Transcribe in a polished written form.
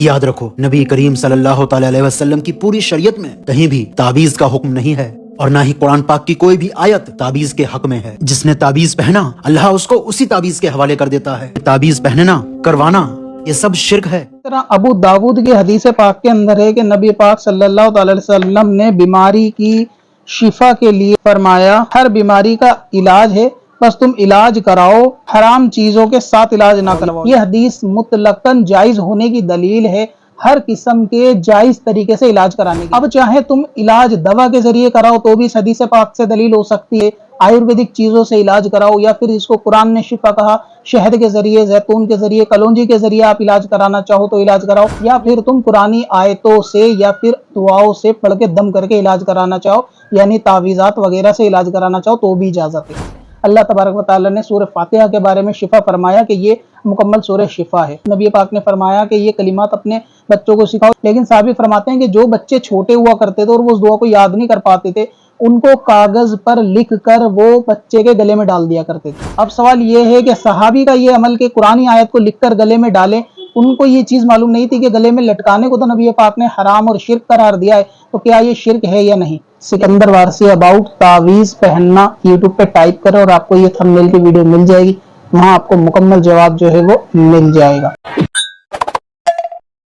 یاد رکھو، نبی کریم صلی اللہ تعالی علیہ وسلم کی پوری شریعت میں کہیں بھی تعویذ کا حکم نہیں ہے، اور نہ ہی قرآن پاک کی کوئی بھی آیت تعویذ کے حق میں ہے۔ جس نے تعویذ پہنا، اللہ اس کو اسی تعویذ کے حوالے کر دیتا ہے۔ تعویذ پہننا، کروانا، یہ سب شرک ہے۔ ابو داود کی حدیث پاک کے اندر ہے کہ نبی پاک صلی اللہ تعالی علیہ وسلم نے بیماری کی شفا کے لیے فرمایا، ہر بیماری کا علاج ہے، بس تم علاج کراؤ، حرام چیزوں کے ساتھ علاج نہ کرواؤ۔ یہ حدیث مطلقاً جائز ہونے کی دلیل ہے، ہر قسم کے جائز طریقے سے علاج کرانے کی۔ اب چاہے تم علاج دوا کے ذریعے کراؤ تو بھی اس حدیث پاک سے دلیل ہو سکتی ہے، آیورویدک چیزوں سے علاج کراؤ، یا پھر اس کو قرآن نے شفا کہا، شہد کے ذریعے، زیتون کے ذریعے، کلونجی کے ذریعے آپ علاج کرانا چاہو تو علاج کراؤ، یا پھر تم قرآنی آیتوں سے یا پھر دعاؤں سے پڑھ کے دم کر کے علاج کرانا چاہو، یعنی تعویذات وغیرہ سے علاج کرانا چاہو تو بھی اجازت ہے۔ اللہ تبارک و تعالی نے سورہ فاتحہ کے بارے میں شفا فرمایا کہ یہ مکمل سورہ شفا ہے۔ نبی پاک نے فرمایا کہ یہ کلمات اپنے بچوں کو سکھاؤ، لیکن صحابی فرماتے ہیں کہ جو بچے چھوٹے ہوا کرتے تھے اور وہ اس دعا کو یاد نہیں کر پاتے تھے، ان کو کاغذ پر لکھ کر وہ بچے کے گلے میں ڈال دیا کرتے تھے۔ اب سوال یہ ہے کہ صحابی کا یہ عمل کہ قرآنی آیت کو لکھ کر گلے میں ڈالیں، ان کو یہ چیز معلوم نہیں تھی کہ گلے میں لٹکانے کو تو نبی پاک نے حرام اور شرک قرار دیا ہے، تو کیا یہ شرک ہے یا نہیں؟ سکندر وارسی اباؤٹ تعویذ پہننا یوٹیوب پہ ٹائپ کریں اور آپ کو یہ تھمبنیل کی ویڈیو مل جائے گی، وہاں آپ کو مکمل جواب جو ہے وہ مل جائے گا۔